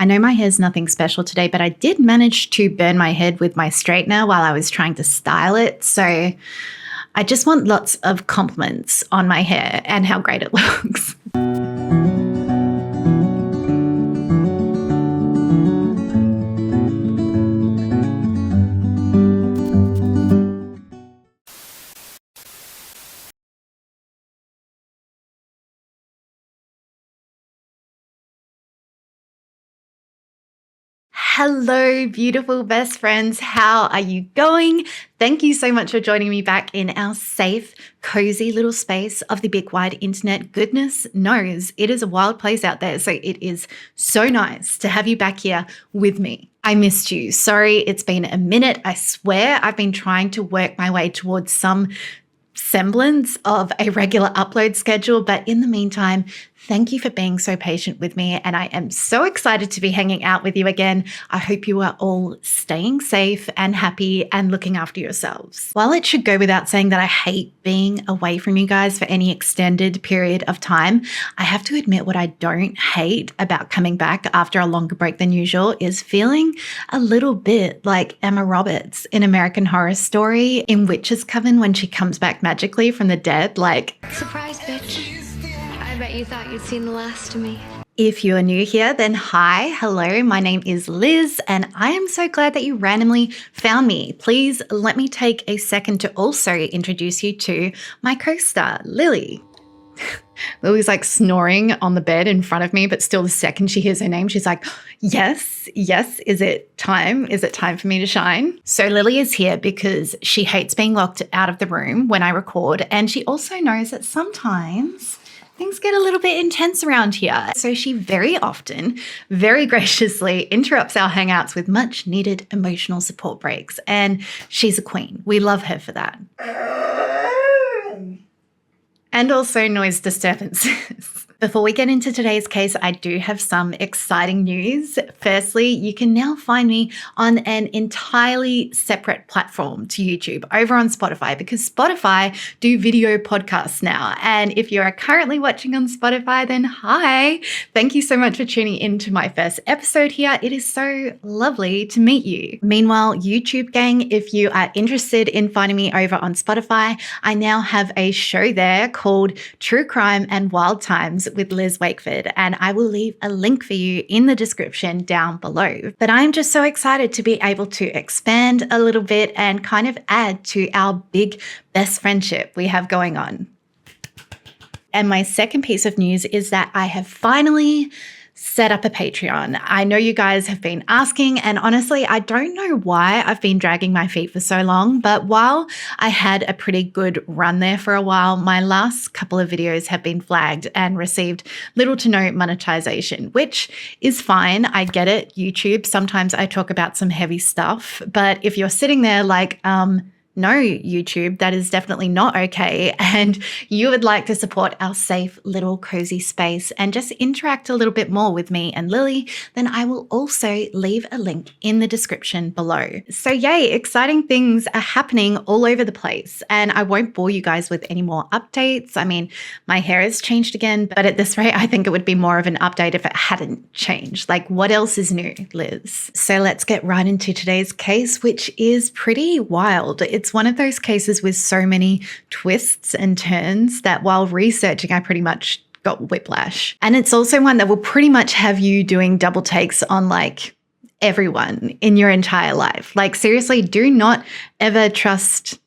I know my hair's nothing special today, but I did manage to burn my head with my straightener while I was trying to style it. So I just want lots of compliments on my hair and how great it looks. Hello, beautiful best friends. How are you going? Thank you so much for joining me back in our safe, cozy little space of the big wide internet. Goodness knows it is a wild place out there. So it is so nice to have you back here with me. I missed you. Sorry, it's been a minute. I swear I've been trying to work my way towards some semblance of a regular upload schedule. But in the meantime, thank you for being so patient with me. And I am so excited to be hanging out with you again. I hope you are all staying safe and happy and looking after yourselves. While it should go without saying that I hate being away from you guys for any extended period of time, I have to admit what I don't hate about coming back after a longer break than usual is feeling a little bit like Emma Roberts in American Horror Story in Witch's Coven when she comes back magically from the dead. Like, surprise, bitch. I bet you thought you'd seen the last of me. If you are new here, then hi, hello, my name is Liz, and I am so glad that you randomly found me. Please let me take a second to also introduce you to my co-star, Lily. Lily's like snoring on the bed in front of me, but still the second she hears her name, she's like, yes, is it time? Is it time for me to shine? So Lily is here because she hates being locked out of the room when I record, and she also knows that sometimes things get a little bit intense around here. So she very often, very graciously interrupts our hangouts with much needed emotional support breaks. And she's a queen. We love her for that. And also noise disturbances. Before we get into today's case, I do have some exciting news. Firstly, you can now find me on an entirely separate platform to YouTube over on Spotify, because Spotify do video podcasts now. And if you are currently watching on Spotify, then hi. Thank you so much for tuning in to my first episode here. It is so lovely to meet you. Meanwhile, YouTube gang, if you are interested in finding me over on Spotify, I now have a show there called True Crime and Wild Times with Liz Wakeford, and I will leave a link for you in the description down below. But I'm just so excited to be able to expand a little bit and kind of add to our big best friendship we have going on. And my second piece of news is that I have finally set up a Patreon. I know you guys have been asking, and honestly, I don't know why I've been dragging my feet for so long, but while I had a pretty good run there for a while, my last couple of videos have been flagged and received little to no monetization, which is fine. I get it. YouTube, sometimes I talk about some heavy stuff, but if you're sitting there like, no, YouTube, that is definitely not okay, and you would like to support our safe little cozy space and just interact a little bit more with me and Lily, then I will also leave a link in the description below. So yay, exciting things are happening all over the place, and I won't bore you guys with any more updates. I mean, my hair has changed again, but at this rate, I think it would be more of an update if it hadn't changed. Like, what else is new, Liz? So let's get right into today's case, which is pretty wild. It's one of those cases with so many twists and turns that while researching, I pretty much got whiplash. And it's also one that will pretty much have you doing double takes on like everyone in your entire life. Like, seriously, do not ever trust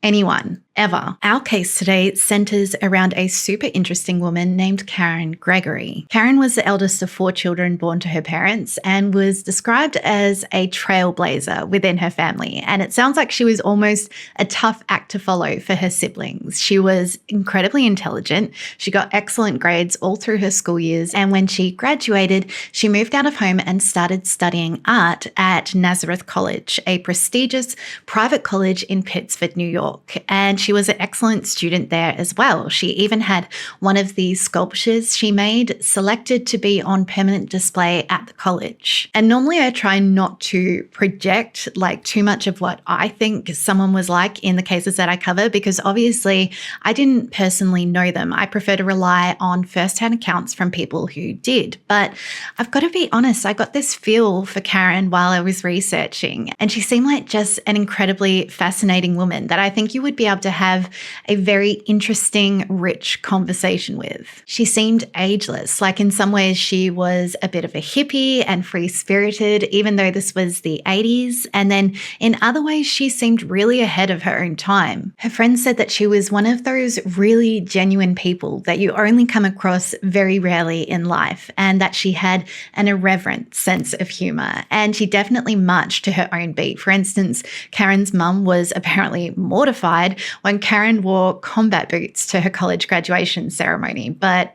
anyone, ever. Our case today centers around a super interesting woman named Karen Gregory. Karen was the eldest of 4 children born to her parents and was described as a trailblazer within her family. And it sounds like she was almost a tough act to follow for her siblings. She was incredibly intelligent. She got excellent grades all through her school years. And when she graduated, she moved out of home and started studying art at Nazareth College, a prestigious private college in Pittsford, New York. And she was an excellent student there as well. She even had one of the sculptures she made selected to be on permanent display at the college. And normally I try not to project like too much of what I think someone was like in the cases that I cover, because obviously I didn't personally know them. I prefer to rely on first-hand accounts from people who did. But I've got to be honest, I got this feel for Karen while I was researching, and she seemed like just an incredibly fascinating woman that I think you would be able to have a very interesting, rich conversation with. She seemed ageless, like in some ways she was a bit of a hippie and free-spirited, even though this was the 80s. And then in other ways, she seemed really ahead of her own time. Her friends said that she was one of those really genuine people that you only come across very rarely in life, and that she had an irreverent sense of humor. And she definitely marched to her own beat. For instance, Karen's mum was apparently mortified when Karen wore combat boots to her college graduation ceremony, but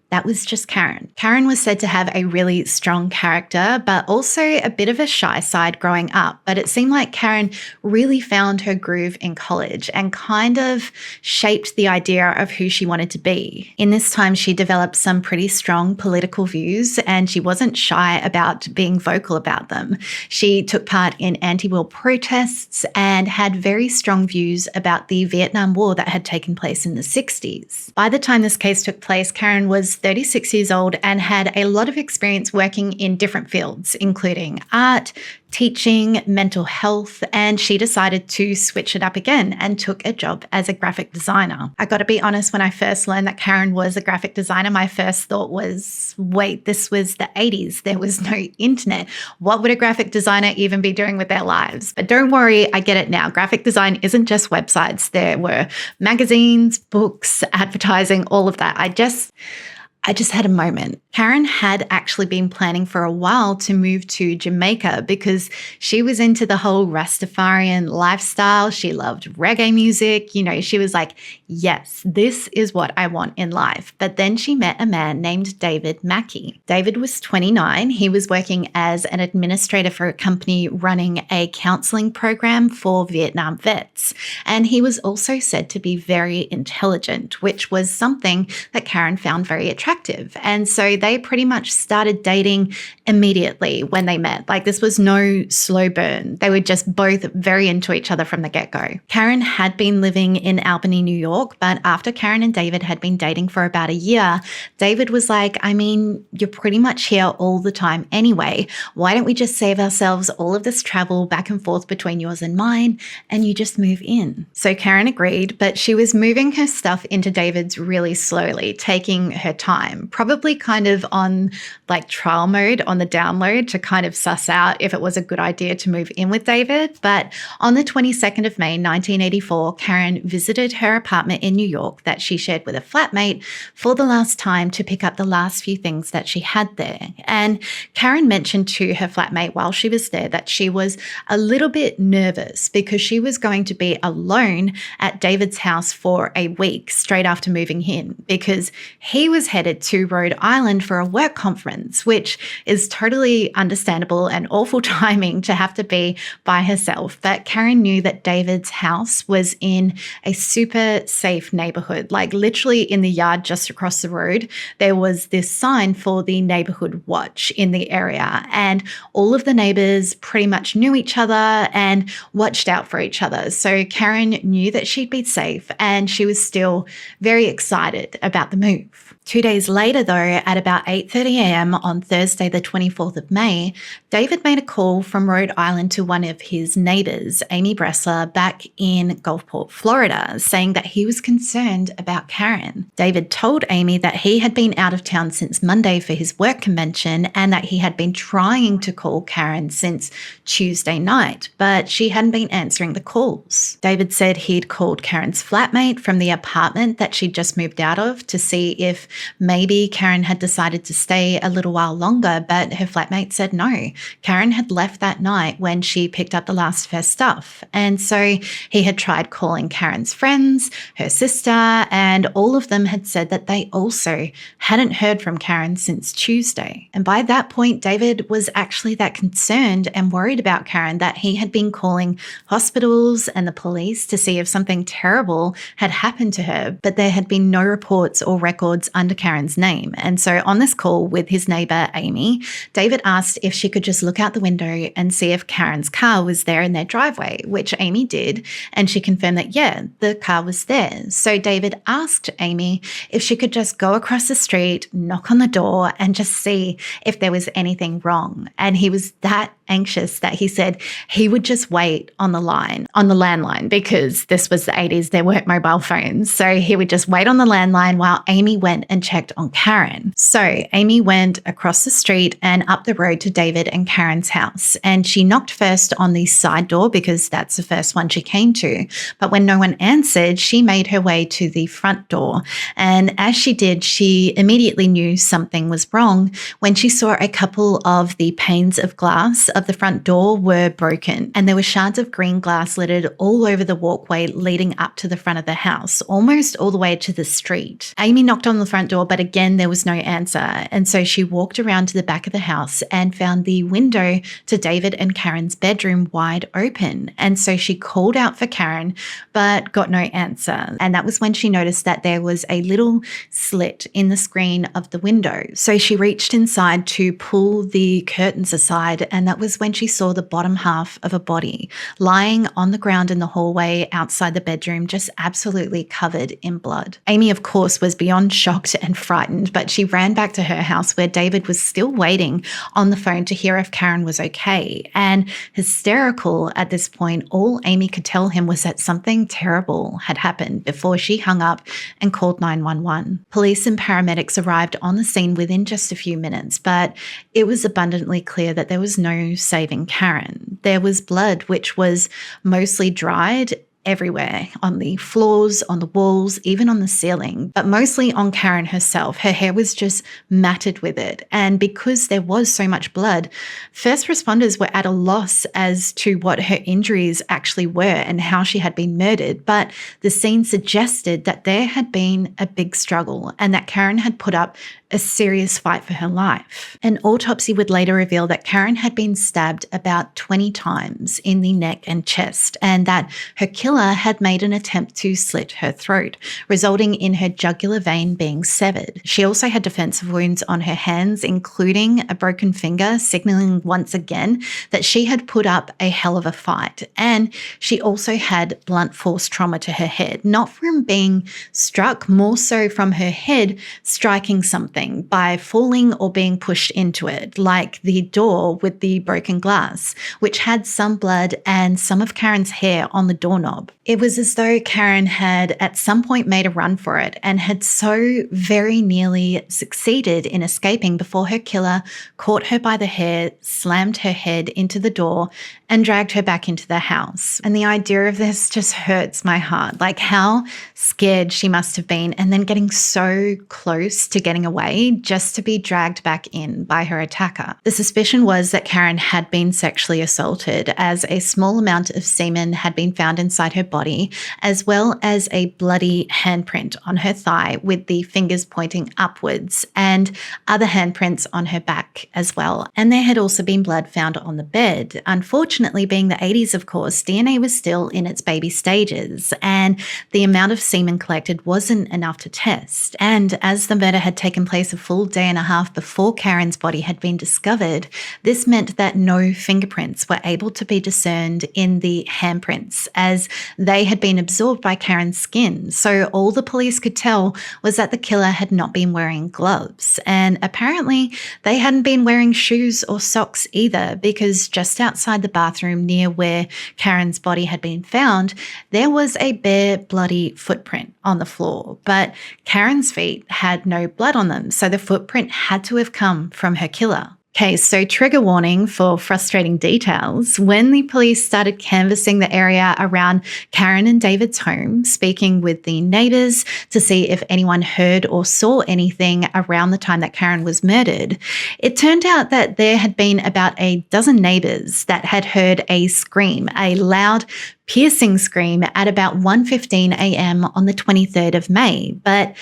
that was just Karen. Karen was said to have a really strong character, but also a bit of a shy side growing up. But it seemed like Karen really found her groove in college and kind of shaped the idea of who she wanted to be. In this time, she developed some pretty strong political views, and she wasn't shy about being vocal about them. She took part in anti-war protests and had very strong views about the Vietnam War that had taken place in the 60s. By the time this case took place, Karen was 36 years old and had a lot of experience working in different fields, including art, teaching, mental health, and she decided to switch it up again and took a job as a graphic designer. I got to be honest, when I first learned that Karen was a graphic designer, my first thought was, wait, this was the 80s. There was no internet. What would a graphic designer even be doing with their lives? But don't worry, I get it now. Graphic design isn't just websites. There were magazines, books, advertising, all of that. I just had a moment. Karen had actually been planning for a while to move to Jamaica because she was into the whole Rastafarian lifestyle. She loved reggae music. You know, she was like, yes, this is what I want in life. But then she met a man named David Mackey. David was 29. He was working as an administrator for a company running a counseling program for Vietnam vets. And he was also said to be very intelligent, which was something that Karen found very attractive. And so they pretty much started dating immediately when they met. Like, this was no slow burn. They were just both very into each other from the get-go. Karen had been living in Albany, New York, but after Karen and David had been dating for about a year, David was like, I mean, you're pretty much here all the time anyway. Why don't we just save ourselves all of this travel back and forth between yours and mine, and you just move in? So Karen agreed, but she was moving her stuff into David's really slowly, taking her time, probably kind of on like trial mode on the download to kind of suss out if it was a good idea to move in with David. But on the 22nd of May, 1984, Karen visited her apartment in New York that she shared with a flatmate for the last time to pick up the last few things that she had there. And Karen mentioned to her flatmate while she was there that she was a little bit nervous because she was going to be alone at David's house for a week straight after moving in, because he was headed to Rhode Island for a work conference, which is totally understandable and awful timing to have to be by herself. But Karen knew that David's house was in a super safe neighborhood, like literally in the yard just across the road. There was this sign for the neighborhood watch in the area, and all of the neighbors pretty much knew each other and watched out for each other. So Karen knew that she'd be safe, and she was still very excited about the move. 2 days later, though, at about 8:30 a.m. on Thursday, the 24th of May, David made a call from Rhode Island to one of his neighbors, Amy Bressler, back in Gulfport, Florida, saying that he was concerned about Karen. David told Amy that he had been out of town since Monday for his work convention and that he had been trying to call Karen since Tuesday night, but she hadn't been answering the calls. David said he'd called Karen's flatmate from the apartment that she'd just moved out of to see if maybe Karen had decided decided to stay a little while longer, but her flatmate said no. Karen had left that night when she picked up the last of her stuff. And so he had tried calling Karen's friends, her sister, and all of them had said that they also hadn't heard from Karen since Tuesday. And by that point, David was actually that concerned and worried about Karen that he had been calling hospitals and the police to see if something terrible had happened to her, but there had been no reports or records under Karen's name. And so on this call with his neighbor, Amy, David asked if she could just look out the window and see if Karen's car was there in their driveway, which Amy did. And she confirmed that, yeah, the car was there. So David asked Amy if she could just go across the street, knock on the door, and just see if there was anything wrong. And he was that anxious that he said he would just wait on the landline, because this was the 80s, there weren't mobile phones. So he would just wait on the landline while Amy went and checked on Karen. So Amy went across the street and up the road to David and Karen's house. And she knocked first on the side door because that's the first one she came to. But when no one answered, she made her way to the front door. And as she did, she immediately knew something was wrong when she saw a couple of the panes of glass of the front door were broken, and there were shards of green glass littered all over the walkway leading up to the front of the house, almost all the way to the street. Amy knocked on the front door, but again, there was no answer. And so she walked around to the back of the house and found the window to David and Karen's bedroom wide open. And so she called out for Karen, but got no answer. And that was when she noticed that there was a little slit in the screen of the window. So she reached inside to pull the curtains aside, and that was when she saw the bottom half of a body lying on the ground in the hallway outside the bedroom, just absolutely covered in blood. Amy, of course, was beyond shocked and frightened, but she ran back to her house where David was still waiting on the phone to hear if Karen was okay. And hysterical at this point, all Amy could tell him was that something terrible had happened before she hung up and called 911. Police and paramedics arrived on the scene within just a few minutes, but it was abundantly clear that there was no saving Karen. There was blood, which was mostly dried everywhere, on the floors, on the walls, even on the ceiling, but mostly on Karen herself. Her hair was just matted with it. And because there was so much blood, first responders were at a loss as to what her injuries actually were and how she had been murdered. But the scene suggested that there had been a big struggle and that Karen had put up a serious fight for her life. An autopsy would later reveal that Karen had been stabbed about 20 times in the neck and chest, and that her killer had made an attempt to slit her throat, resulting in her jugular vein being severed. She also had defensive wounds on her hands, including a broken finger, signaling once again that she had put up a hell of a fight. And she also had blunt force trauma to her head, not from being struck, more so from her head striking something by falling or being pushed into it, like the door with the broken glass, which had some blood and some of Karen's hair on the doorknob. It was as though Karen had at some point made a run for it and had so very nearly succeeded in escaping before her killer caught her by the hair, slammed her head into the door, and dragged her back into the house. And the idea of this just hurts my heart, like how scared she must have been, and then getting so close to getting away just to be dragged back in by her attacker. The suspicion was that Karen had been sexually assaulted, as a small amount of semen had been found inside her body, as well as a bloody handprint on her thigh with the fingers pointing upwards, and other handprints on her back as well. And there had also been blood found on the bed. Unfortunately, being the 80s, of course, DNA was still in its baby stages, and the amount of semen collected wasn't enough to test. And as the murder had taken place a full day and a half before Karen's body had been discovered, this meant that no fingerprints were able to be discerned in the handprints, as they had been absorbed by Karen's skin. So all the police could tell was that the killer had not been wearing gloves. And apparently they hadn't been wearing shoes or socks either, because just outside the bathroom near where Karen's body had been found, there was a bare, bloody footprint on the floor. But Karen's feet had no blood on them, so the footprint had to have come from her killer. Okay, so trigger warning for frustrating details. When the police started canvassing the area around Karen and David's home, speaking with the neighbours to see if anyone heard or saw anything around the time that Karen was murdered, it turned out that there had been about a dozen neighbours that had heard a scream, a loud, piercing scream at about 1:15 a.m. on the 23rd of May. But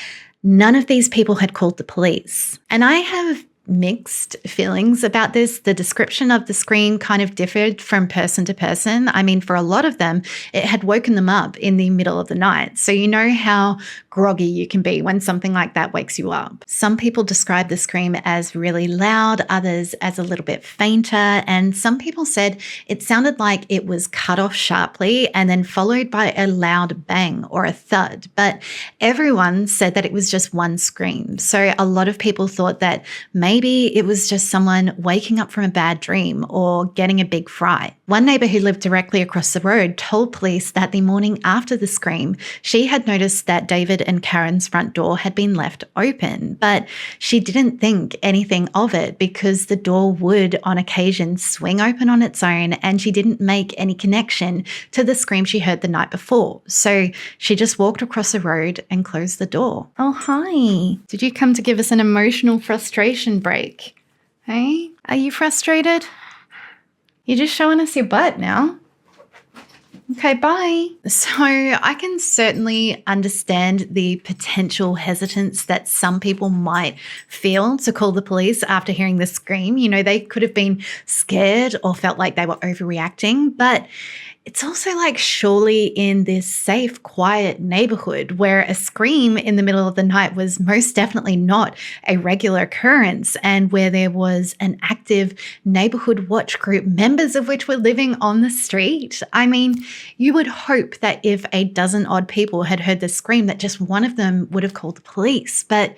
none of these people had called the police. And I have mixed feelings about this. The description of the scream kind of differed from person to person. I mean, for a lot of them, it had woken them up in the middle of the night. So you know how groggy you can be when something like that wakes you up. Some people describe the scream as really loud, others as a little bit fainter, and some people said it sounded like it was cut off sharply and then followed by a loud bang or a thud. But everyone said that it was just one scream. So a lot of people thought that maybe it was just someone waking up from a bad dream or getting a big fright. One neighbour who lived directly across the road told police that the morning after the scream, she had noticed that David and Karen's front door had been left open, but she didn't think anything of it because the door would on occasion swing open on its own, and she didn't make any connection to the scream she heard the night before. So she just walked across the road and closed the door. Oh, hi. Did you come to give us an emotional frustration break? Hey, are you frustrated? You're just showing us your butt now. Okay, bye. So I can certainly understand the potential hesitance that some people might feel to call the police after hearing the scream. You know, they could have been scared or felt like they were overreacting, but it's also like surely in this safe, quiet neighborhood where a scream in the middle of the night was most definitely not a regular occurrence, and where there was an active neighborhood watch group, members of which were living on the street. I mean, you would hope that if a dozen odd people had heard the scream, that just one of them would have called the police, but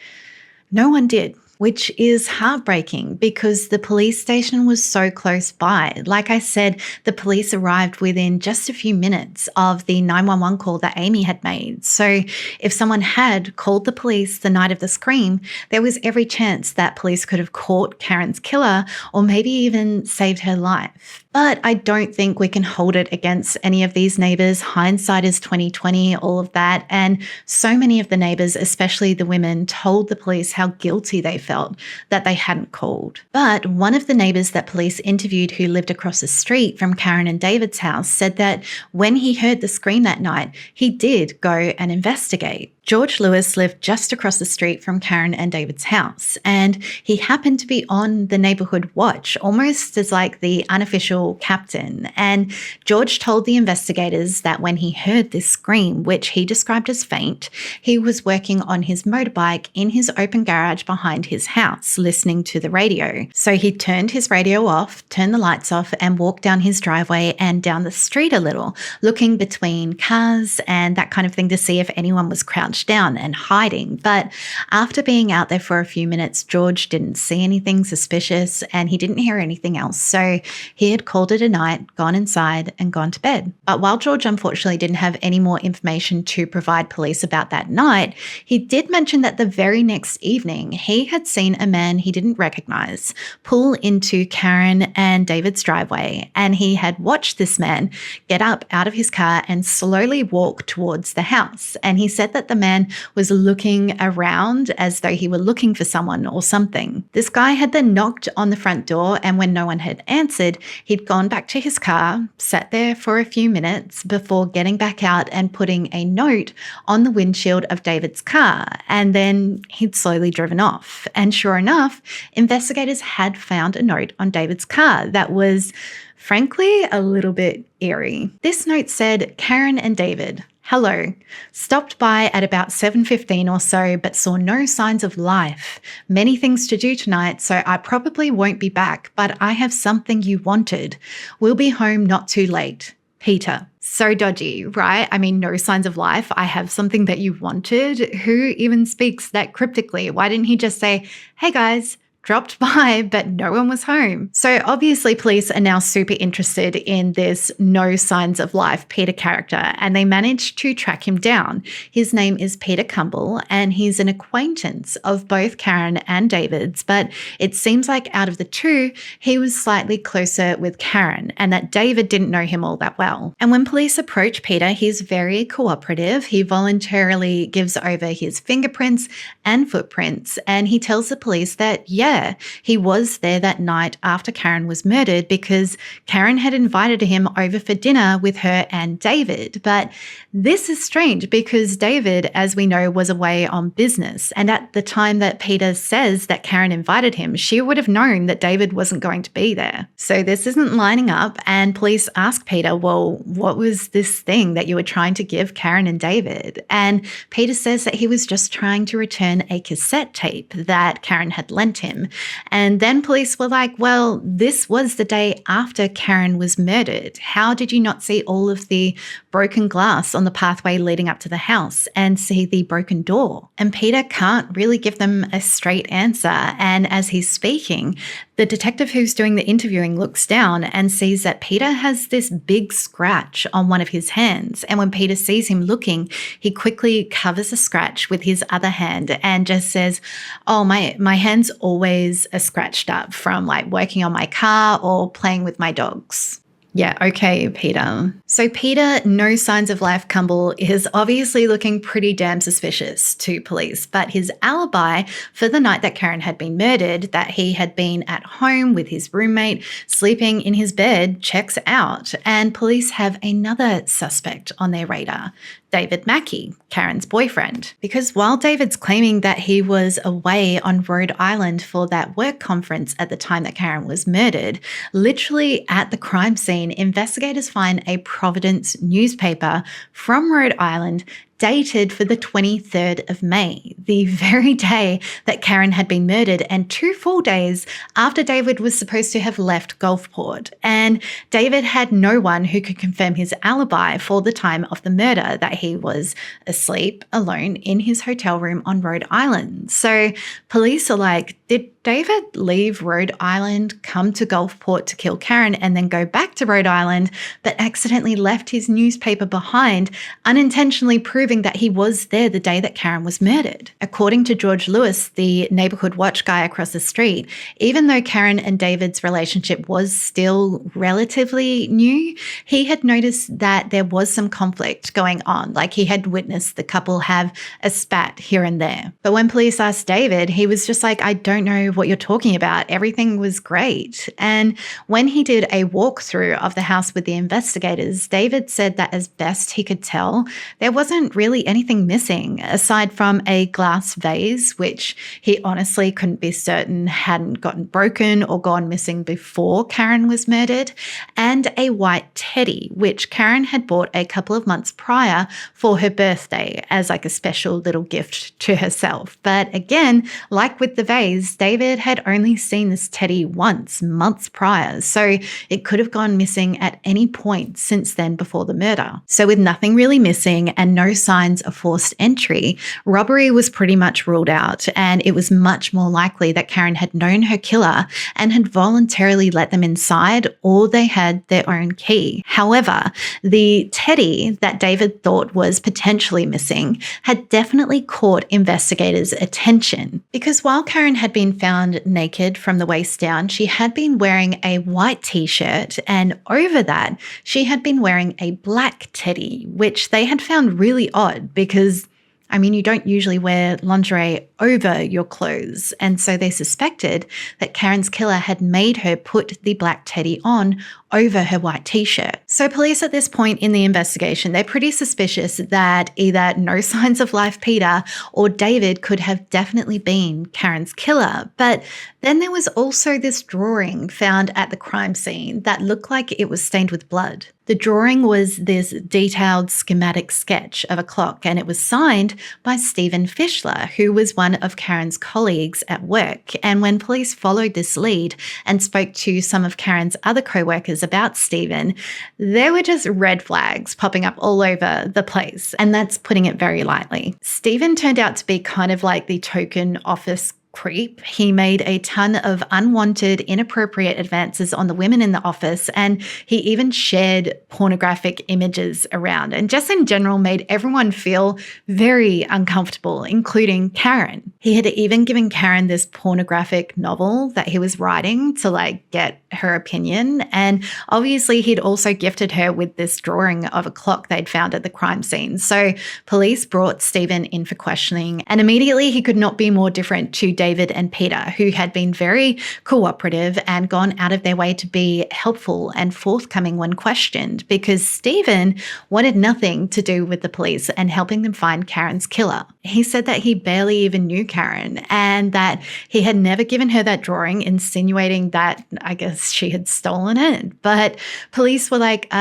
no one did. Which is heartbreaking because the police station was so close by. Like I said, the police arrived within just a few minutes of the 911 call that Amy had made. So if someone had called the police the night of the scream, there was every chance that police could have caught Karen's killer or maybe even saved her life. But I don't think we can hold it against any of these neighbours. Hindsight is 20/20, all of that. And so many of the neighbours, especially the women, told the police how guilty they felt that they hadn't called. But one of the neighbours that police interviewed who lived across the street from Karen and David's house said that when he heard the scream that night, he did go and investigate. George Lewis lived just across the street from Karen and David's house, and he happened to be on the neighborhood watch, almost as like the unofficial captain. And George told the investigators that when he heard this scream, which he described as faint, he was working on his motorbike in his open garage behind his house, listening to the radio. So he turned his radio off, turned the lights off, and walked down his driveway and down the street a little, looking between cars and that kind of thing to see if anyone was crouched down and hiding. But after being out there for a few minutes, George didn't see anything suspicious and he didn't hear anything else. So he had called it a night, gone inside and gone to bed. But while George unfortunately didn't have any more information to provide police about that night, he did mention that the very next evening he had seen a man he didn't recognize pull into Karen and David's driveway, and he had watched this man get up out of his car and slowly walk towards the house. And he said that the man was looking around as though he were looking for someone or something. This guy had then knocked on the front door, and when no one had answered, he'd gone back to his car, sat there for a few minutes before getting back out and putting a note on the windshield of David's car, and then he'd slowly driven off. And sure enough, investigators had found a note on David's car that was, frankly, a little bit eerie. This note said, "Karen and David, hello. Stopped by at about 7:15 or so, but saw no signs of life. Many things to do tonight, so I probably won't be back, but I have something you wanted. We'll be home not too late. Peter." So dodgy, right? I mean, no signs of life. I have something that you wanted. Who even speaks that cryptically? Why didn't he just say, "Hey guys, dropped by, but no one was home. So obviously police are now super interested in this no signs of life Peter character, and they managed to track him down. His name is Peter Cumble, and he's an acquaintance of both Karen and David's, but it seems like out of the two, he was slightly closer with Karen, and that David didn't know him all that well. And when police approach Peter, he's very cooperative. He voluntarily gives over his fingerprints and footprints, and he tells the police that, yeah, he was there that night after Karen was murdered because Karen had invited him over for dinner with her and David. But this is strange because David, as we know, was away on business. And at the time that Peter says that Karen invited him, she would have known that David wasn't going to be there. So this isn't lining up. And police ask Peter, well, what was this thing that you were trying to give Karen and David? And Peter says that he was just trying to return a cassette tape that Karen had lent him. And then police were like, well, this was the day after Karen was murdered. How did you not see all of the broken glass on the pathway leading up to the house and see the broken door? And Peter can't really give them a straight answer. And as he's speaking, the detective who's doing the interviewing looks down and sees that Peter has this big scratch on one of his hands. And when Peter sees him looking, he quickly covers the scratch with his other hand and just says, oh, my hand's always scratched up from like working on my car or playing with my dogs. Yeah, okay, Peter. So Peter, no signs of life Cumble, is obviously looking pretty damn suspicious to police, but his alibi for the night that Karen had been murdered, that he had been at home with his roommate, sleeping in his bed, checks out, and police have another suspect on their radar. David Mackey, Karen's boyfriend. Because while David's claiming that he was away on Rhode Island for that work conference at the time that Karen was murdered, literally at the crime scene, investigators find a Providence newspaper from Rhode Island dated for the 23rd of May, the very day that Karen had been murdered and 2 full days after David was supposed to have left Gulfport. And David had no one who could confirm his alibi for the time of the murder, that he was asleep alone in his hotel room on Rhode Island. So police are like, did David leave Rhode Island, come to Gulfport to kill Karen, and then go back to Rhode Island, but accidentally left his newspaper behind, unintentionally proving that he was there the day that Karen was murdered? According to George Lewis, the neighborhood watch guy across the street, even though Karen and David's relationship was still relatively new, he had noticed that there was some conflict going on. Like he had witnessed the couple have a spat here and there. But when police asked David, he was just like, I don't know what you're talking about. Everything was great. And when he did a walkthrough of the house with the investigators, David said that as best he could tell, there wasn't really anything missing aside from a glass vase, which he honestly couldn't be certain hadn't gotten broken or gone missing before Karen was murdered, and a white teddy, which Karen had bought a couple of months prior for her birthday as like a special little gift to herself. But again, like with the vase, David had only seen this teddy once, months prior, so it could have gone missing at any point since then before the murder. So with nothing really missing and no signs of forced entry, robbery was pretty much ruled out, and it was much more likely that Karen had known her killer and had voluntarily let them inside, or they had their own key. However, the teddy that David thought was potentially missing had definitely caught investigators' attention, because while Karen had been found naked from the waist down, she had been wearing a white t-shirt, and over that, she had been wearing a black teddy, which they had found really odd because, I mean, you don't usually wear lingerie over your clothes. And so they suspected that Karen's killer had made her put the black teddy on over her white t-shirt. So police at this point in the investigation, they're pretty suspicious that either no signs of life Peter or David could have definitely been Karen's killer. But then there was also this drawing found at the crime scene that looked like it was stained with blood. The drawing was this detailed schematic sketch of a clock, and it was signed by Stephen Fischler, who was one of Karen's colleagues at work. And when police followed this lead and spoke to some of Karen's other co-workers about Stephen, there were just red flags popping up all over the place, and that's putting it very lightly. Stephen turned out to be kind of like the token office creep. He made a ton of unwanted, inappropriate advances on the women in the office, and he even shared pornographic images around, and just in general made everyone feel very uncomfortable, including Karen. He had even given Karen this pornographic novel that he was writing to get her opinion, and obviously he'd also gifted her with this drawing of a clock they'd found at the crime scene. So police brought Stephen in for questioning, and immediately he could not be more different to David and Peter, who had been very cooperative and gone out of their way to be helpful and forthcoming when questioned, because Stephen wanted nothing to do with the police and helping them find Karen's killer. He said that he barely even knew Karen and that he had never given her that drawing, insinuating that I guess she had stolen it. But police were like,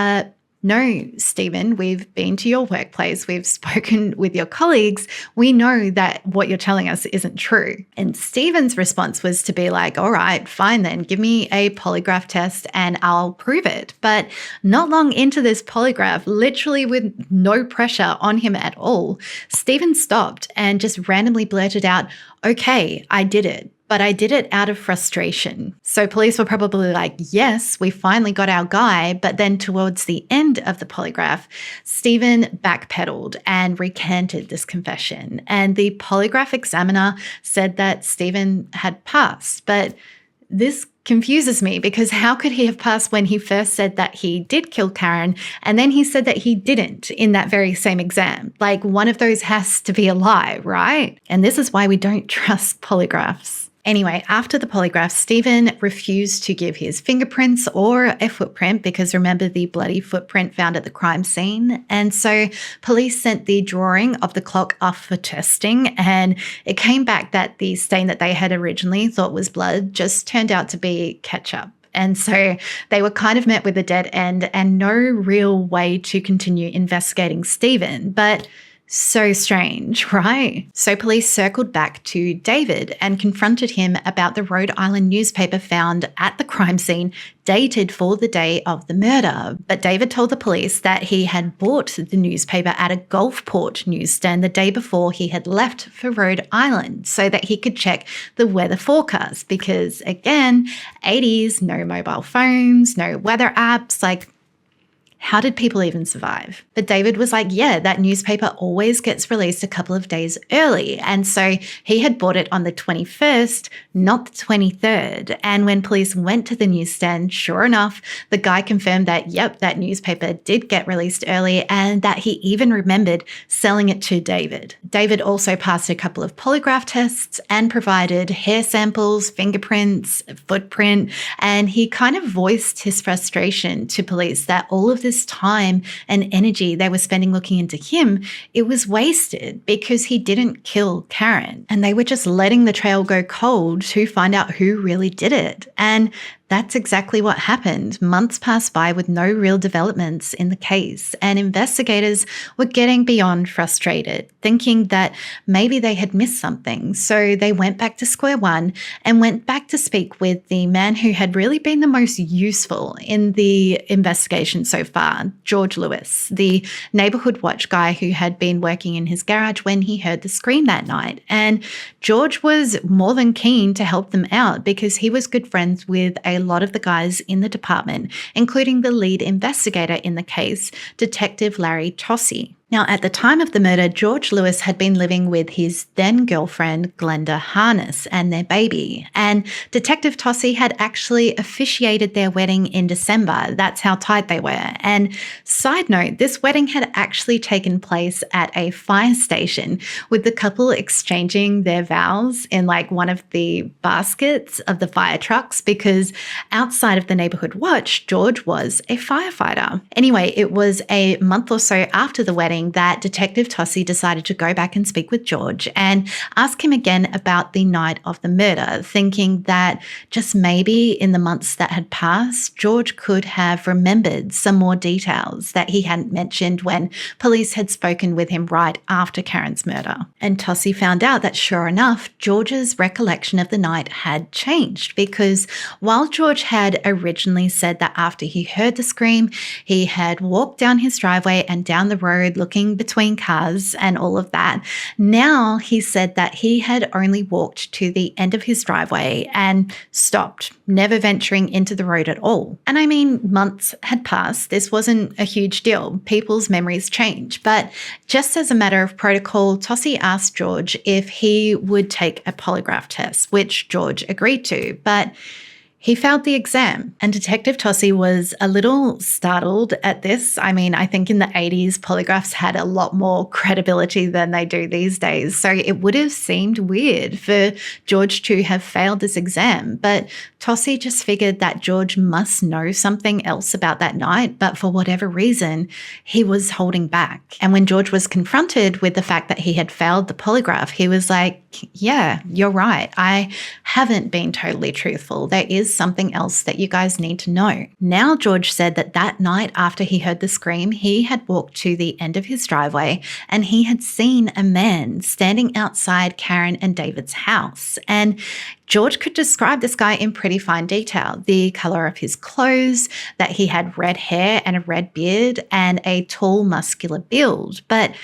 no, Stephen, we've been to your workplace. We've spoken with your colleagues. We know that what you're telling us isn't true. And Stephen's response was to be like, all right, fine then, give me a polygraph test and I'll prove it. But not long into this polygraph, literally with no pressure on him at all, Stephen stopped and just randomly blurted out, okay, I did it. But I did it out of frustration. So police were probably like, yes, we finally got our guy. But then towards the end of the polygraph, Stephen backpedaled and recanted this confession. And the polygraph examiner said that Stephen had passed. But this confuses me, because how could he have passed when he first said that he did kill Karen and then he said that he didn't in that very same exam? One of those has to be a lie, right? And this is why we don't trust polygraphs. Anyway, after the polygraph, Stephen refused to give his fingerprints or a footprint, because remember the bloody footprint found at the crime scene. And so police sent the drawing of the clock off for testing, and it came back that the stain that they had originally thought was blood just turned out to be ketchup. And so they were kind of met with a dead end and no real way to continue investigating Stephen. But so strange, right? So police circled back to David and confronted him about the Rhode Island newspaper found at the crime scene, dated for the day of the murder. But David told the police that he had bought the newspaper at a Gulfport newsstand the day before he had left for Rhode Island so that he could check the weather forecast, because again, 80s, no mobile phones, no weather apps, how did people even survive? But David was like, yeah, that newspaper always gets released a couple of days early. And so he had bought it on the 21st, not the 23rd. And when police went to the newsstand, sure enough, the guy confirmed that, yep, that newspaper did get released early and that he even remembered selling it to David. David also passed a couple of polygraph tests and provided hair samples, fingerprints, footprint, and he kind of voiced his frustration to police that all of this time and energy they were spending looking into him, it was wasted because he didn't kill Karen, and they were just letting the trail go cold to find out who really did it. And that's exactly what happened. Months passed by with no real developments in the case, and investigators were getting beyond frustrated, thinking that maybe they had missed something. So they went back to square one and went back to speak with the man who had really been the most useful in the investigation so far, George Lewis, the neighborhood watch guy who had been working in his garage when he heard the scream that night. And George was more than keen to help them out because he was good friends with a lot of the guys in the department, including the lead investigator in the case, Detective Larry Tossi. Now, at the time of the murder, George Lewis had been living with his then-girlfriend, Glenda Harness, and their baby. And Detective Tossi had actually officiated their wedding in December. That's how tight they were. And side note, this wedding had actually taken place at a fire station, with the couple exchanging their vows in one of the baskets of the fire trucks, because outside of the neighborhood watch, George was a firefighter. Anyway, it was a month or so after the wedding that Detective Tossi decided to go back and speak with George and ask him again about the night of the murder, thinking that just maybe in the months that had passed, George could have remembered some more details that he hadn't mentioned when police had spoken with him right after Karen's murder. And Tossi found out that sure enough, George's recollection of the night had changed, because while George had originally said that after he heard the scream, he had walked down his driveway and down the road looking looking between cars and all of that. Now he said that he had only walked to the end of his driveway and stopped, never venturing into the road at all. And I mean, months had passed. This wasn't a huge deal. People's memories change. But just as a matter of protocol, Tossie asked George if he would take a polygraph test, which George agreed to. But he failed the exam, and Detective Tossie was a little startled at this. I mean, I think in the 80s, polygraphs had a lot more credibility than they do these days. So it would have seemed weird for George to have failed this exam. But Tossie just figured that George must know something else about that night, but for whatever reason, he was holding back. And when George was confronted with the fact that he had failed the polygraph, he was like, yeah, you're right. I haven't been totally truthful. There is something else that you guys need to know. Now, George said that that night after he heard the scream, he had walked to the end of his driveway and he had seen a man standing outside Karen and David's house. And George could describe this guy in pretty fine detail. The color of his clothes, that he had red hair and a red beard and a tall, muscular build. But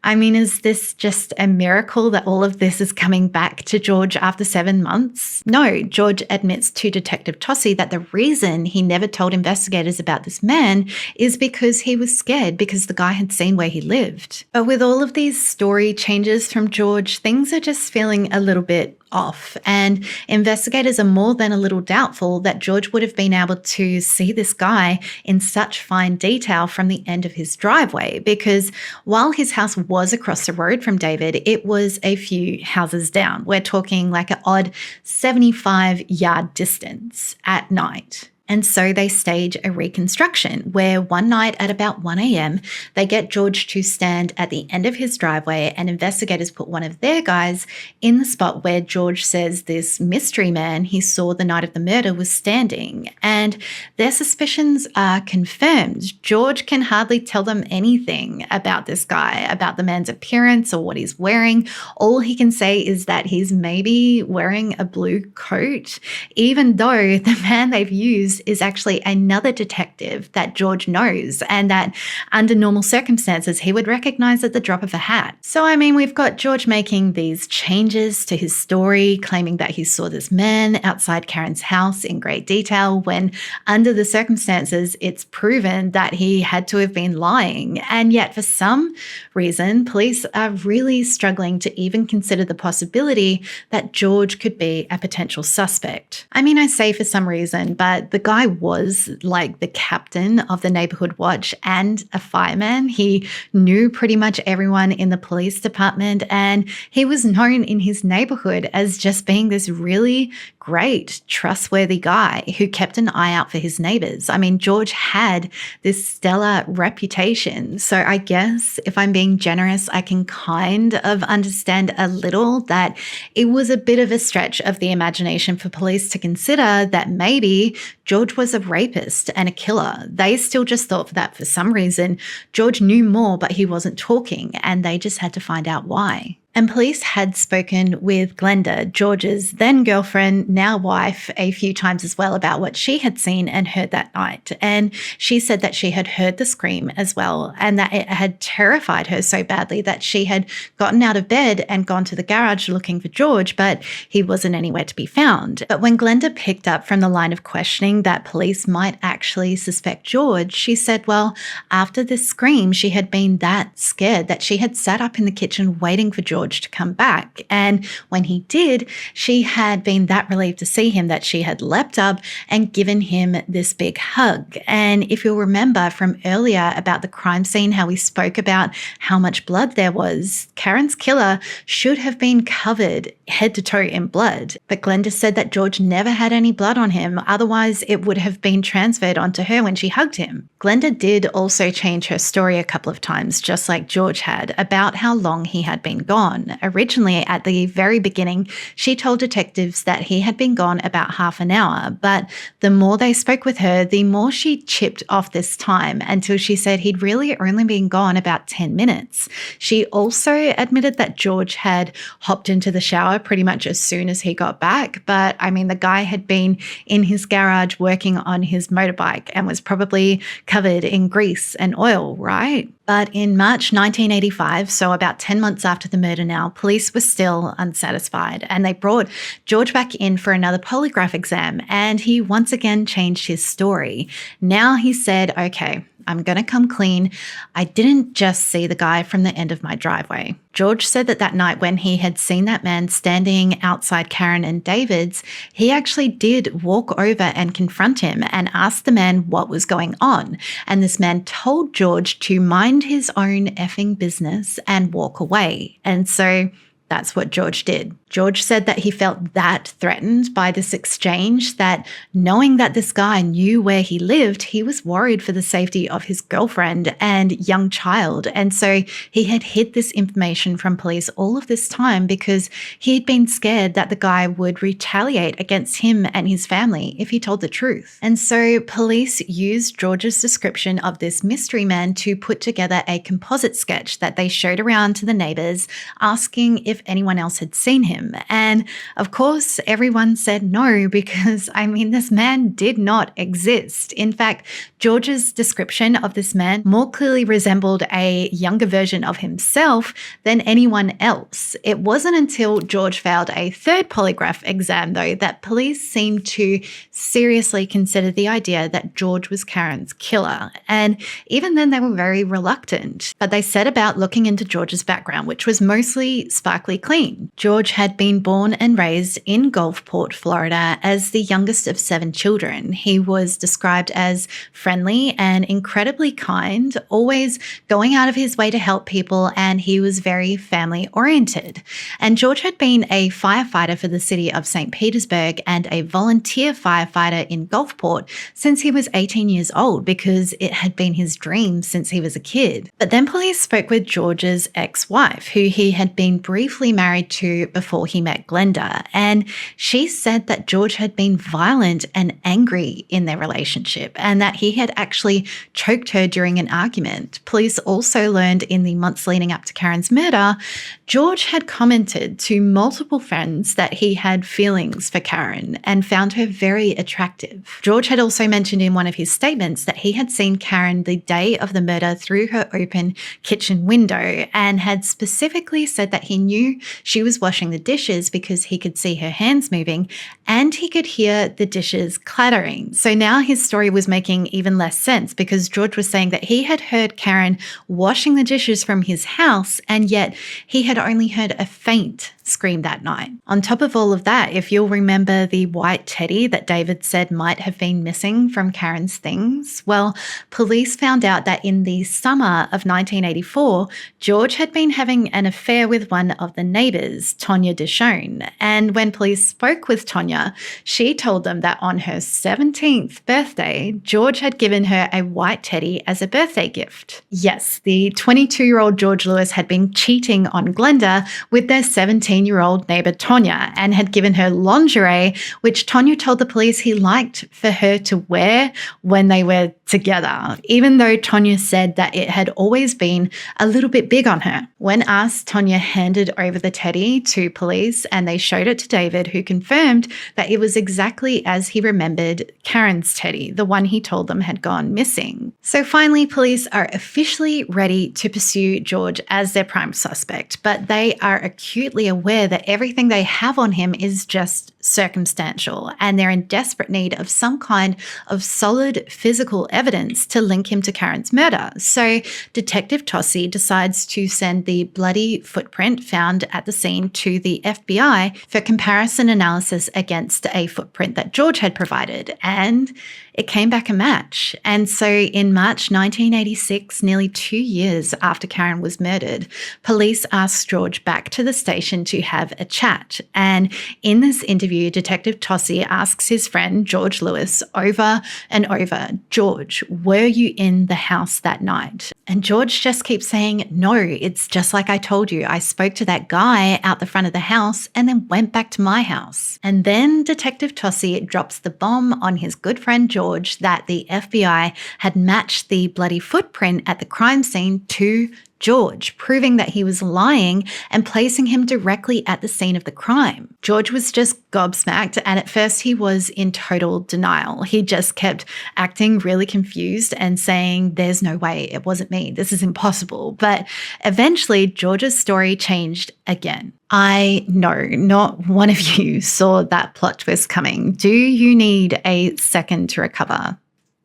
I mean, is this just a miracle that all of this is coming back to George after 7 months? No, George admits to Detective Tossie that the reason he never told investigators about this man is because he was scared because the guy had seen where he lived. But with all of these story changes from George, things are just feeling a little bit off, and investigators are more than a little doubtful that George would have been able to see this guy in such fine detail from the end of his driveway, because while his house was across the road from David, it was a few houses down. We're talking like an odd 75-yard distance at night. And so they stage a reconstruction where one night at about 1 a.m., they get George to stand at the end of his driveway, and investigators put one of their guys in the spot where George says this mystery man he saw the night of the murder was standing. And their suspicions are confirmed. George can hardly tell them anything about this guy, about the man's appearance or what he's wearing. All he can say is that he's maybe wearing a blue coat, even though the man they've used is actually another detective that George knows, and that under normal circumstances he would recognize at the drop of a hat. So I mean, we've got George making these changes to his story, claiming that he saw this man outside Karen's house in great detail, when under the circumstances it's proven that he had to have been lying. And yet for some reason, police are really struggling to even consider the possibility that George could be a potential suspect. I mean, I say for some reason, but the guy was like the captain of the neighborhood watch and a fireman. He knew pretty much everyone in the police department, and he was known in his neighborhood as just being this really great, trustworthy guy who kept an eye out for his neighbors. I mean, George had this stellar reputation. So I guess if I'm being generous, I can kind of understand a little that it was a bit of a stretch of the imagination for police to consider that maybe George was a rapist and a killer. They still just thought that for some reason George knew more, but he wasn't talking, and they just had to find out why. And police had spoken with Glenda, George's then girlfriend, now wife, a few times as well about what she had seen and heard that night. And she said that she had heard the scream as well, and that it had terrified her so badly that she had gotten out of bed and gone to the garage looking for George, but he wasn't anywhere to be found. But when Glenda picked up from the line of questioning that police might actually suspect George, she said, well, after this scream, she had been that scared that she had sat up in the kitchen waiting for George to come back. And when he did, she had been that relieved to see him that she had leapt up and given him this big hug. And if you'll remember from earlier about the crime scene, how we spoke about how much blood there was, Karen's killer should have been covered head to toe in blood. But Glenda said that George never had any blood on him. Otherwise, it would have been transferred onto her when she hugged him. Glenda did also change her story a couple of times, just like George had, about how long he had been gone. gone. Originally, at the very beginning, she told detectives that he had been gone about half an hour, but the more they spoke with her, the more she chipped off this time until she said he'd really only been gone about 10 minutes. She also admitted that George had hopped into the shower pretty much as soon as he got back, but I mean, the guy had been in his garage working on his motorbike and was probably covered in grease and oil, right? But in March 1985, so about 10 months after the murder now, police were still unsatisfied and they brought George back in for another polygraph exam and he once again changed his story. Now he said, okay, I'm going to come clean. I didn't just see the guy from the end of my driveway. George said that that night when he had seen that man standing outside Karen and David's, he actually did walk over and confront him and ask the man what was going on. And this man told George to mind his own effing business and walk away. And so that's what George did. George said that he felt that threatened by this exchange, that knowing that this guy knew where he lived, he was worried for the safety of his girlfriend and young child. And so he had hid this information from police all of this time because he had been scared that the guy would retaliate against him and his family if he told the truth. And so police used George's description of this mystery man to put together a composite sketch that they showed around to the neighbors, asking if anyone else had seen him. And of course, everyone said no, because I mean, this man did not exist. In fact, George's description of this man more clearly resembled a younger version of himself than anyone else. It wasn't until George failed a third polygraph exam, though, that police seemed to seriously consider the idea that George was Karen's killer. And even then, they were very reluctant. But they set about looking into George's background, which was mostly sparkly clean. George had been born and raised in Gulfport, Florida, as the youngest of 7 children. He was described as friendly and incredibly kind, always going out of his way to help people, and he was very family-oriented. And George had been a firefighter for the city of St. Petersburg and a volunteer firefighter in Gulfport since he was 18 years old, because it had been his dream since he was a kid. But then police spoke with George's ex-wife, who he had been briefly married to before he met Glenda, and she said that George had been violent and angry in their relationship and that he had actually choked her during an argument. Police also learned in the months leading up to Karen's murder, George had commented to multiple friends that he had feelings for Karen and found her very attractive. George had also mentioned in one of his statements that he had seen Karen the day of the murder through her open kitchen window and had specifically said that he knew she was washing the dishes because he could see her hands moving and he could hear the dishes clattering. So now his story was making even less sense, because George was saying that he had heard Karen washing the dishes from his house, and yet he had only heard a faint scream that night. On top of all of that, if you'll remember the white teddy that David said might have been missing from Karen's things, well, police found out that in the summer of 1984, George had been having an affair with one of the neighbors, Tonya Deshone. And when police spoke with Tonya, she told them that on her 17th birthday, George had given her a white teddy as a birthday gift. Yes, the 22-year-old George Lewis had been cheating on Glenda with their 17-year-old neighbor Tonya and had given her lingerie, which Tonya told the police he liked for her to wear when they were together, even though Tonya said that it had always been a little bit big on her. When asked, Tonya handed over the teddy to police and they showed it to David, who confirmed that it was exactly as he remembered Karen's teddy, the one he told them had gone missing. So finally, police are officially ready to pursue George as their prime suspect, but they are acutely aware that everything they have on him is just circumstantial, and they're in desperate need of some kind of solid physical evidence to link him to Karen's murder. So Detective Tossi decides to send the bloody footprint found at the scene to the FBI for comparison analysis against a footprint that George had provided. And it came back a match. And so in March 1986, nearly 2 years after Karen was murdered, police asked George back to the station to have a chat. And in this interview, Detective Tossie asks his friend George Lewis over and over, "George, were you in the house that night?" And George just keeps saying, "No, it's just like I told you. I spoke to that guy out the front of the house and then went back to my house." And then Detective Tossie drops the bomb on his good friend George that the FBI had matched the bloody footprint at the crime scene to George, proving that he was lying and placing him directly at the scene of the crime. George was just gobsmacked, and at first he was in total denial. He just kept acting really confused and saying, "There's no way, it wasn't me, this is impossible." But eventually George's story changed again. I know not one of you saw that plot twist coming. Do you need a second to recover?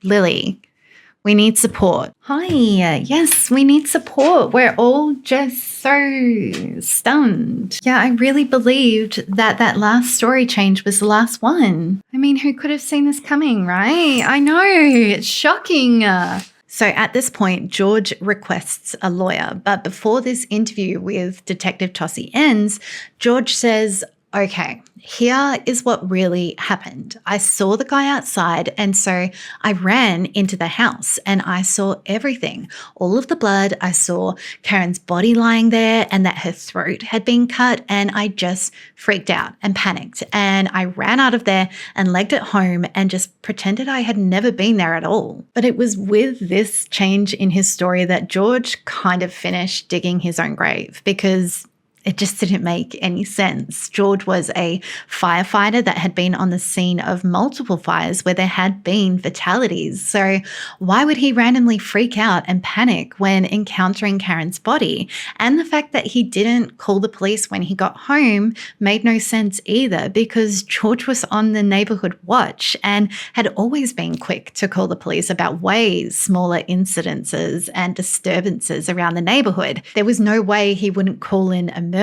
Lily, we need support. Hi, yes, we need support. We're all just so stunned. Yeah, I really believed that that last story change was the last one. I mean, who could have seen this coming, right? I know, it's shocking. So at this point, George requests a lawyer. But before this interview with Detective Tossie ends, George says, "Okay, here is what really happened. I saw the guy outside, and so I ran into the house and I saw everything. All of the blood. I saw Karen's body lying there and that her throat had been cut, and I just freaked out and panicked. And I ran out of there and legged it home and just pretended I had never been there at all." But it was with this change in his story that George kind of finished digging his own grave, because it just didn't make any sense. George was a firefighter that had been on the scene of multiple fires where there had been fatalities. So why would he randomly freak out and panic when encountering Karen's body? And the fact that he didn't call the police when he got home made no sense either, because George was on the neighborhood watch and had always been quick to call the police about way smaller incidences and disturbances around the neighborhood. There was no way he wouldn't call in a murder.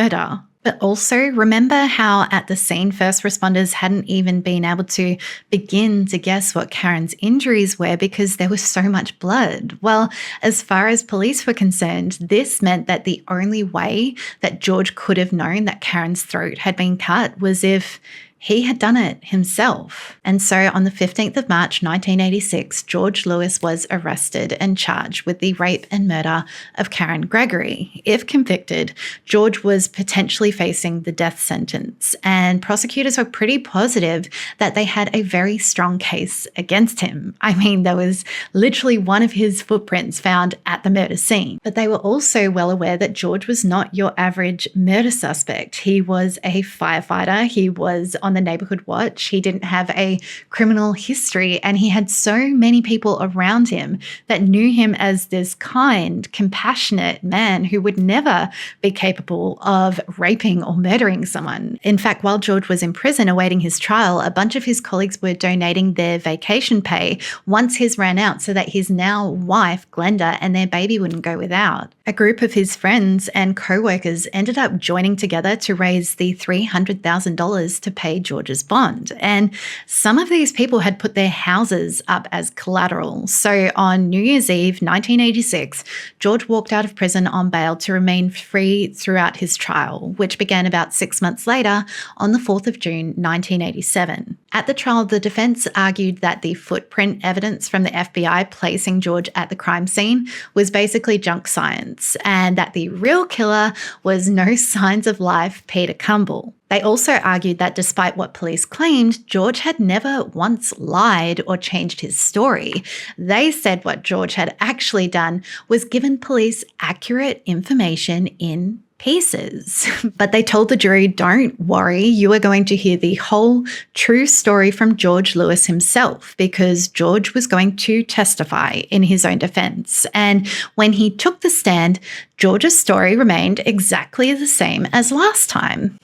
But also, remember how at the scene, first responders hadn't even been able to begin to guess what Karen's injuries were because there was so much blood? Well, as far as police were concerned, this meant that the only way that George could have known that Karen's throat had been cut was if he had done it himself. And so on the 15th of March, 1986, George Lewis was arrested and charged with the rape and murder of Karen Gregory. If convicted, George was potentially facing the death sentence, and prosecutors were pretty positive that they had a very strong case against him. I mean, there was literally one of his footprints found at the murder scene. But they were also well aware that George was not your average murder suspect. He was a firefighter. He was on the neighborhood watch. He didn't have a criminal history, and he had so many people around him that knew him as this kind, compassionate man who would never be capable of raping or murdering someone. In fact, while George was in prison awaiting his trial, a bunch of his colleagues were donating their vacation pay once his ran out so that his now wife, Glenda, and their baby wouldn't go without. A group of his friends and co-workers ended up joining together to raise the $300,000 to pay George's bond. And some of these people had put their houses up as collateral. So on New Year's Eve, 1986, George walked out of prison on bail to remain free throughout his trial, which began about 6 months later on the 4th of June, 1987. At the trial, the defense argued that the footprint evidence from the FBI placing George at the crime scene was basically junk science, and that the real killer was no signs of life Peter Cumble. They also argued that despite what police claimed, George had never once lied or changed his story. They said what George had actually done was given police accurate information in pieces. But they told the jury, "Don't worry, you are going to hear the whole true story from George Lewis himself," because George was going to testify in his own defense. And when he took the stand, George's story remained exactly the same as last time.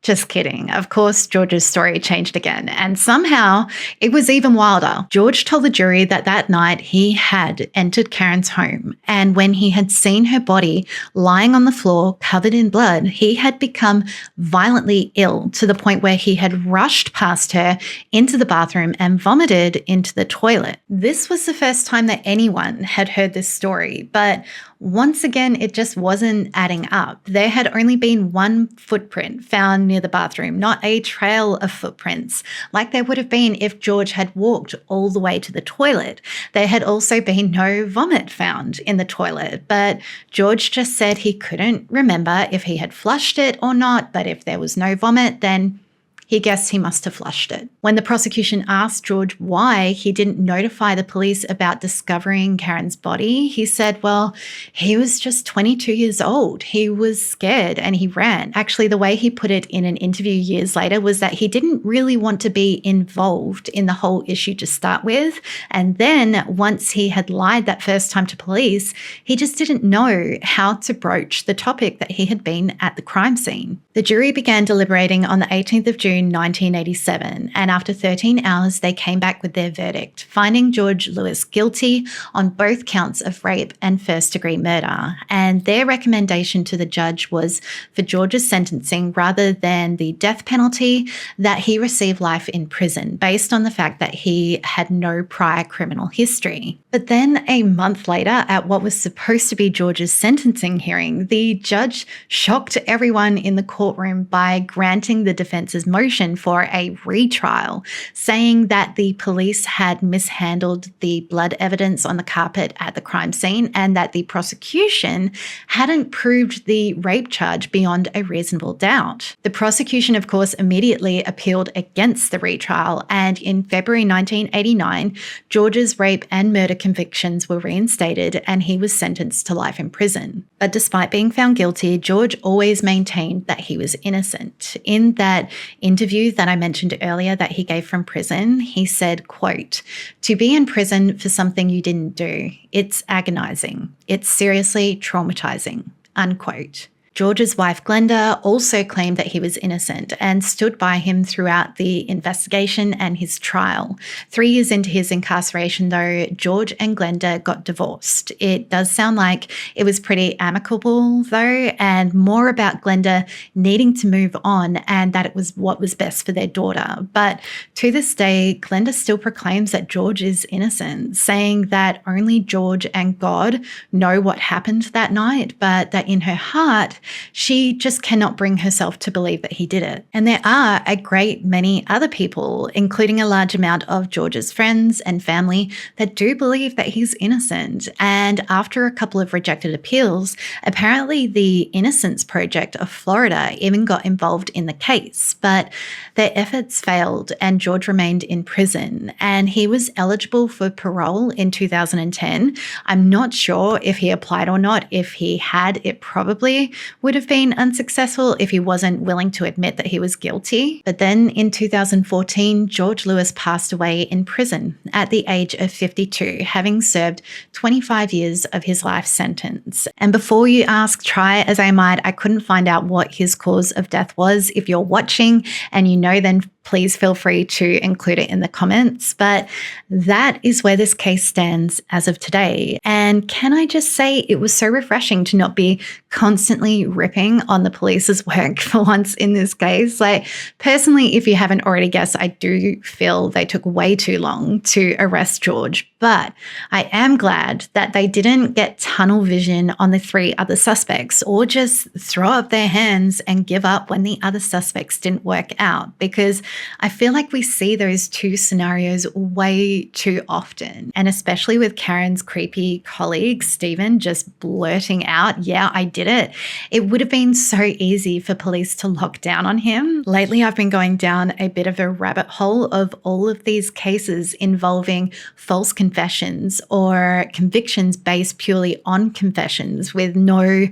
Just kidding. Of course, George's story changed again, and somehow it was even wilder. George told the jury that that night he had entered Karen's home, and when he had seen her body lying on the floor covered in blood, he had become violently ill to the point where he had rushed past her into the bathroom and vomited into the toilet. This was the first time that anyone had heard this story, but once again, it just wasn't adding up. There had only been one footprint found near the bathroom, not a trail of footprints, like there would have been if George had walked all the way to the toilet. There had also been no vomit found in the toilet, but George just said he couldn't remember if he had flushed it or not, but if there was no vomit, then he guessed he must have flushed it. When the prosecution asked George why he didn't notify the police about discovering Karen's body, he said, well, he was just 22 years old. He was scared and he ran. Actually, the way he put it in an interview years later was that he didn't really want to be involved in the whole issue to start with. And then once he had lied that first time to police, he just didn't know how to broach the topic that he had been at the crime scene. The jury began deliberating on the 18th of June 1987, and after 13 hours, they came back with their verdict, finding George Lewis guilty on both counts of rape and first-degree murder. And their recommendation to the judge was for George's sentencing, rather than the death penalty, that he receive life in prison, based on the fact that he had no prior criminal history. But then a month later, at what was supposed to be George's sentencing hearing, the judge shocked everyone in the courtroom by granting the defense's motion for a retrial, saying that the police had mishandled the blood evidence on the carpet at the crime scene and that the prosecution hadn't proved the rape charge beyond a reasonable doubt. The prosecution, of course, immediately appealed against the retrial, and in February 1989, George's rape and murder convictions were reinstated and he was sentenced to life in prison. But despite being found guilty, George always maintained that he was innocent. In that interview that I mentioned earlier that he gave from prison, he said, quote, "To be in prison for something you didn't do, it's agonizing. It's seriously traumatizing," unquote. George's wife, Glenda, also claimed that he was innocent and stood by him throughout the investigation and his trial. 3 years into his incarceration, though, George and Glenda got divorced. It does sound like it was pretty amicable, though, and more about Glenda needing to move on and that it was what was best for their daughter. But to this day, Glenda still proclaims that George is innocent, saying that only George and God know what happened that night, but that in her heart, she just cannot bring herself to believe that he did it. And there are a great many other people, including a large amount of George's friends and family, that do believe that he's innocent. And after a couple of rejected appeals, apparently the Innocence Project of Florida even got involved in the case. But their efforts failed and George remained in prison. And he was eligible for parole in 2010. I'm not sure if he applied or not. If he had, it probably would have been unsuccessful if he wasn't willing to admit that he was guilty. But then in 2014, George Lewis passed away in prison at the age of 52, having served 25 years of his life sentence. And before you ask, try as I might, I couldn't find out what his cause of death was. If you're watching and you know, then please feel free to include it in the comments. But that is where this case stands as of today. And can I just say it was so refreshing to not be constantly ripping on the police's work for once in this case. Like, personally, if you haven't already guessed, I do feel they took way too long to arrest George. But I am glad that they didn't get tunnel vision on the 3 other suspects or just throw up their hands and give up when the other suspects didn't work out, because I feel like we see those 2 scenarios way too often. And especially with Karen's creepy colleague, Stephen, just blurting out, "Yeah, I did it." It would have been so easy for police to lock down on him. Lately, I've been going down a bit of a rabbit hole of all of these cases involving false confessions or convictions based purely on confessions with no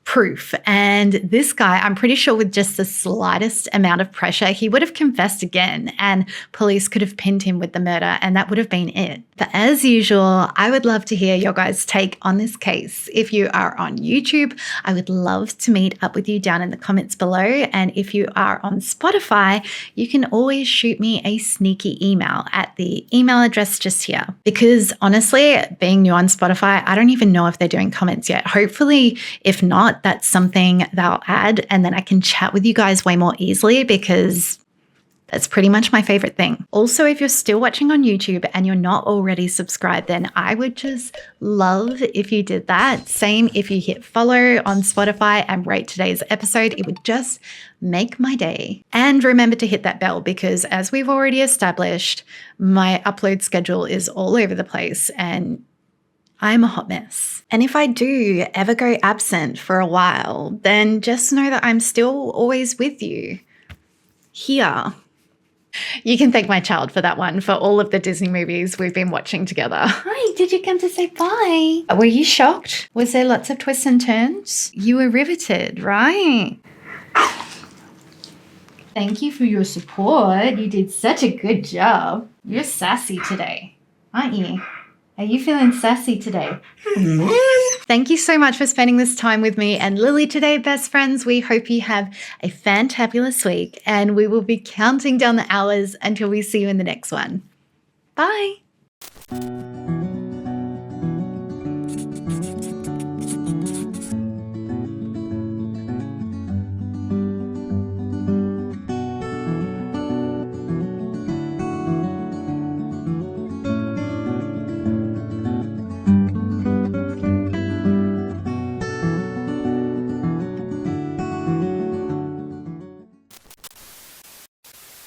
proof. And this guy, I'm pretty sure with just the slightest amount of pressure, he would have confessed again and police could have pinned him with the murder and that would have been it. But as usual, I would love to hear your guys' take on this case. If you are on YouTube, I would love to meet up with you down in the comments below. And if you are on Spotify, you can always shoot me a sneaky email at the email address just here. Because honestly, being new on Spotify, I don't even know if they're doing comments yet. Hopefully, if not, that's something they'll add and then I can chat with you guys way more easily because that's pretty much my favorite thing. Also, if you're still watching on YouTube and you're not already subscribed, then I would just love if you did that. Same if you hit follow on Spotify and rate today's episode. It would just make my day. And remember to hit that bell because as we've already established, my upload schedule is all over the place and I'm a hot mess. And if I do ever go absent for a while, then just know that I'm still always with you. Here. You can thank my child for that one, for all of the Disney movies we've been watching together. Hi, did you come to say bye? Were you shocked? Was there lots of twists and turns? You were riveted, right? Thank you for your support. You did such a good job. You're sassy today, aren't you? Are you feeling sassy today? Thank you so much for spending this time with me and Lily today, best friends. We hope you have a fantabulous week and we will be counting down the hours until we see you in the next one. Bye.